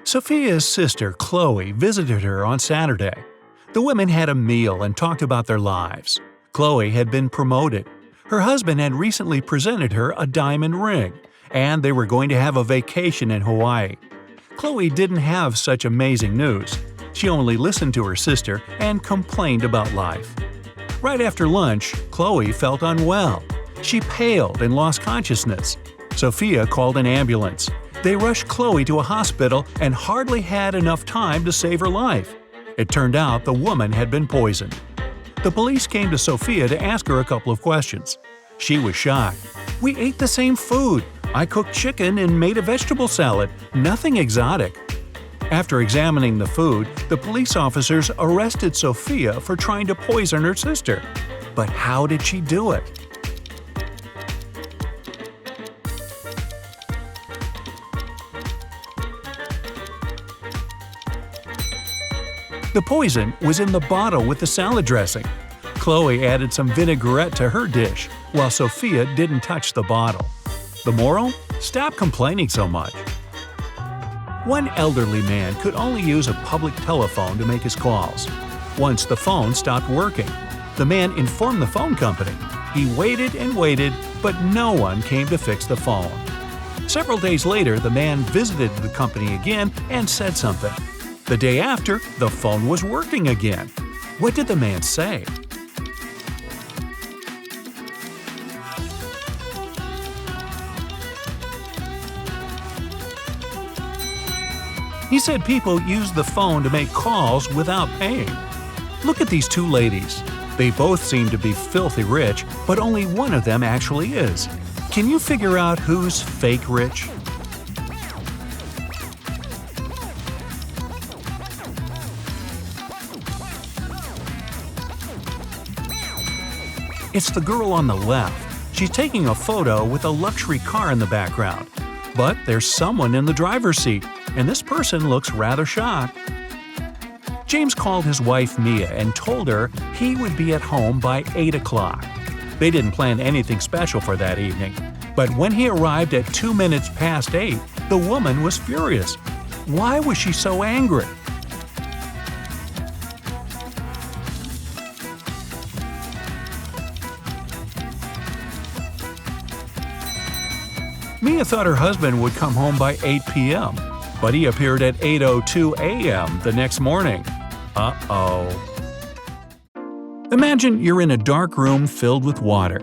Sophia's sister, Chloe, visited her on Saturday. The women had a meal and talked about their lives. Chloe had been promoted. Her husband had recently presented her a diamond ring, and they were going to have a vacation in Hawaii. Chloe didn't have such amazing news. She only listened to her sister and complained about life. Right after lunch, Chloe felt unwell. She paled and lost consciousness. Sophia called an ambulance. They rushed Chloe to a hospital and hardly had enough time to save her life. It turned out the woman had been poisoned. The police came to Sophia to ask her a couple of questions. She was shocked. "We ate the same food. I cooked chicken and made a vegetable salad. Nothing exotic." After examining the food, the police officers arrested Sophia for trying to poison her sister. But how did she do it? The poison was in the bottle with the salad dressing. Chloe added some vinaigrette to her dish, while Sophia didn't touch the bottle. The moral? Stop complaining so much. One elderly man could only use a public telephone to make his calls. Once the phone stopped working. The man informed the phone company. He waited and waited, but no one came to fix the phone. Several days later, the man visited the company again and said something. The day after, the phone was working again. What did the man say? He said people use the phone to make calls without paying. Look at these two ladies. They both seem to be filthy rich, but only one of them actually is. Can you figure out who's fake rich? It's the girl on the left. She's taking a photo with a luxury car in the background. But there's someone in the driver's seat, and this person looks rather shocked. James called his wife Mia and told her he would be at home by 8 o'clock. They didn't plan anything special for that evening. But when he arrived at 2 minutes past 8, the woman was furious. Why was she so angry? Mia thought her husband would come home by 8 p.m., but he appeared at 8:02 a.m. the next morning. Uh-oh. Imagine you're in a dark room filled with water.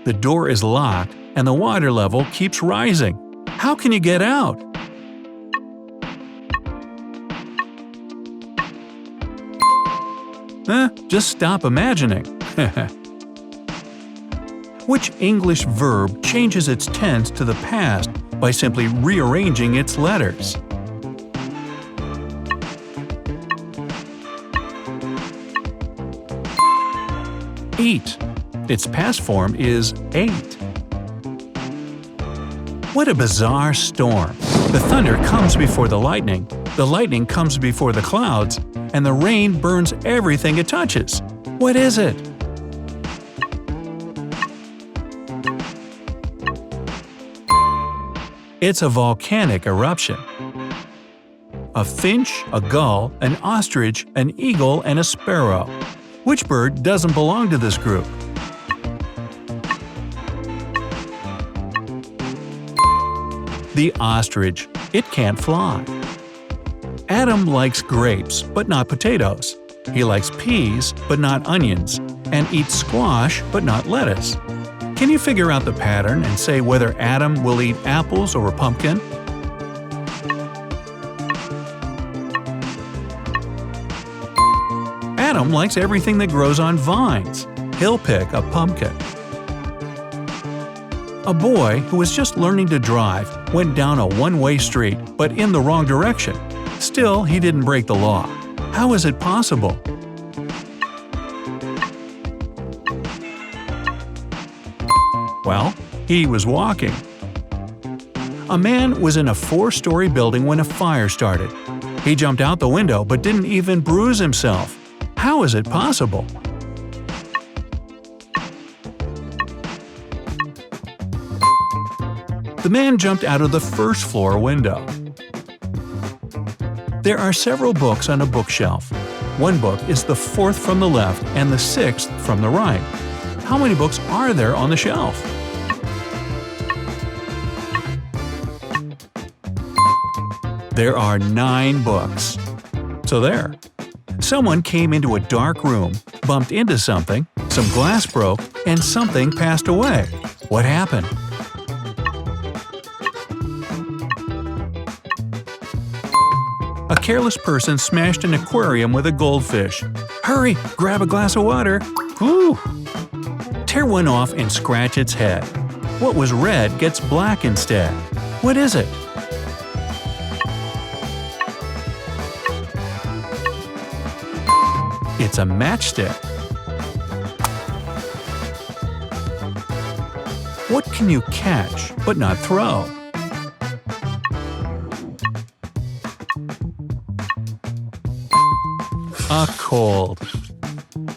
The door is locked and the water level keeps rising. How can you get out? Just stop imagining. Which English verb changes its tense to the past by simply rearranging its letters? Eat. Its past form is ate. What a bizarre storm. The thunder comes before the lightning comes before the clouds, and the rain burns everything it touches. What is it? It's a volcanic eruption. A finch, a gull, an ostrich, an eagle, and a sparrow. Which bird doesn't belong to this group? The ostrich. It can't fly. Adam likes grapes, but not potatoes. He likes peas, but not onions, and eats squash, but not lettuce. Can you figure out the pattern and say whether Adam will eat apples or a pumpkin? Adam likes everything that grows on vines. He'll pick a pumpkin. A boy who was just learning to drive went down a one-way street, but in the wrong direction. Still, he didn't break the law. How is it possible? Well, he was walking. A man was in a 4-story building when a fire started. He jumped out the window but didn't even bruise himself. How is it possible? The man jumped out of the first-floor window. There are several books on a bookshelf. One book is the fourth from the left and the sixth from the right. How many books are there on the shelf? There are 9 books. So there. Someone came into a dark room, bumped into something, some glass broke, and something passed away. What happened? A careless person smashed an aquarium with a goldfish. Hurry, grab a glass of water. Whew! Tear one off and scratch its head. What was red gets black instead. What is it? It's a matchstick. What can you catch but not throw? A cold.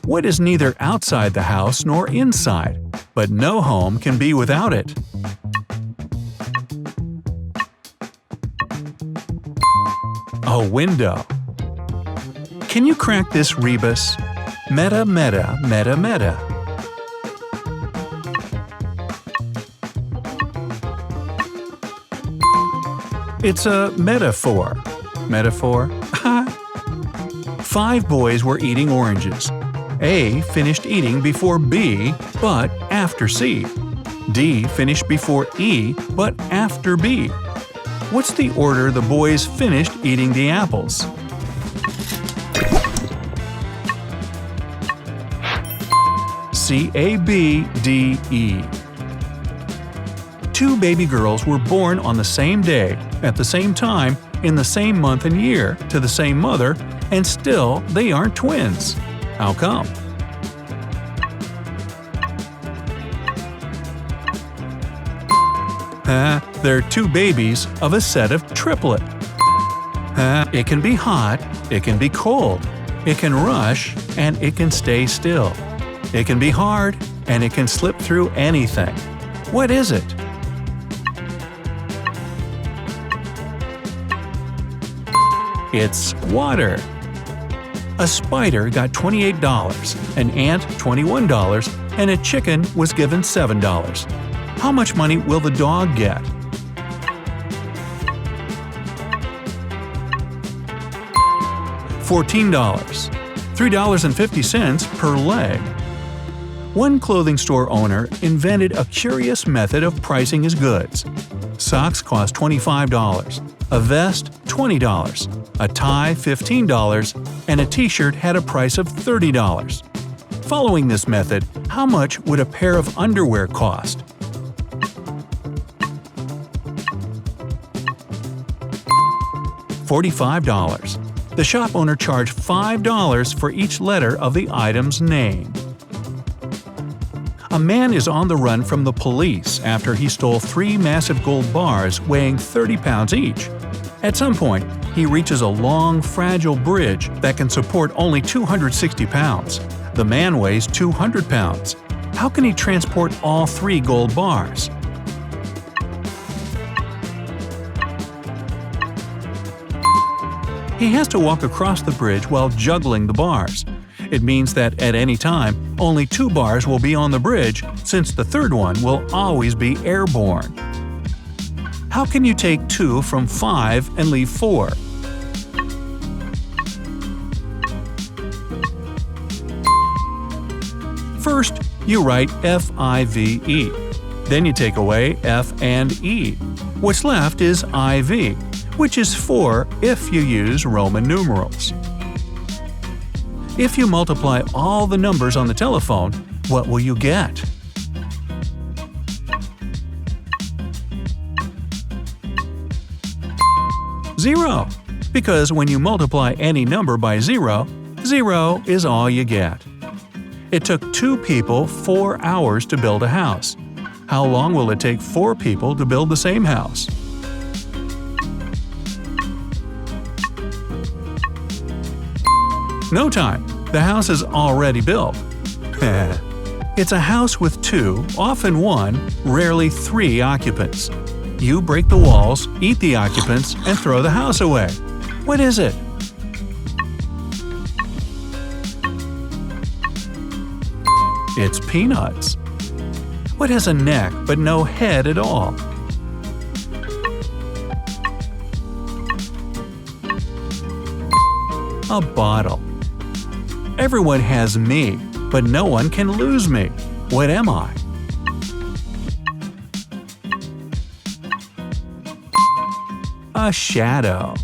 What is neither outside the house nor inside, but no home can be without it? A window. Can you crack this rebus? Meta, meta, meta, meta. It's a metaphor. Metaphor? 5 boys were eating oranges. A finished eating before B, but after C. D finished before E, but after B. What's the order the boys finished eating the apples? C, A, B, D, E. 2 baby girls were born on the same day, at the same time, in the same month and year, to the same mother, and still they aren't twins. How come? They're 2 babies of a set of triplet. It can be hot, it can be cold, it can rush, and it can stay still. It can be hard, and it can slip through anything. What is it? It's water. A spider got $28, an ant $21, and a chicken was given $7. How much money will the dog get? $14. $3.50 per leg. One clothing store owner invented a curious method of pricing his goods. Socks cost $25, a vest $20, a tie $15, and a t-shirt had a price of $30. Following this method, how much would a pair of underwear cost? $45. The shop owner charged $5 for each letter of the item's name. A man is on the run from the police after he stole 3 massive gold bars weighing 30 pounds each. At some point, he reaches a long, fragile bridge that can support only 260 pounds. The man weighs 200 pounds. How can he transport all 3 gold bars? He has to walk across the bridge while juggling the bars. It means that at any time, only 2 bars will be on the bridge, since the third one will always be airborne. How can you take 2 from 5 and leave 4? First, you write F-I-V-E. Then you take away F and E. What's left is IV, which is 4 if you use Roman numerals. If you multiply all the numbers on the telephone, what will you get? Zero, because when you multiply any number by 0, 0 is all you get. It took 2 people 4 hours to build a house. How long will it take 4 people to build the same house? No time. The house is already built. It's a house with 2, often 1, rarely 3 occupants. You break the walls, eat the occupants, and throw the house away. What is it? It's peanuts. What has a neck but no head at all? A bottle. Everyone has me, but no one can lose me. What am I? A shadow.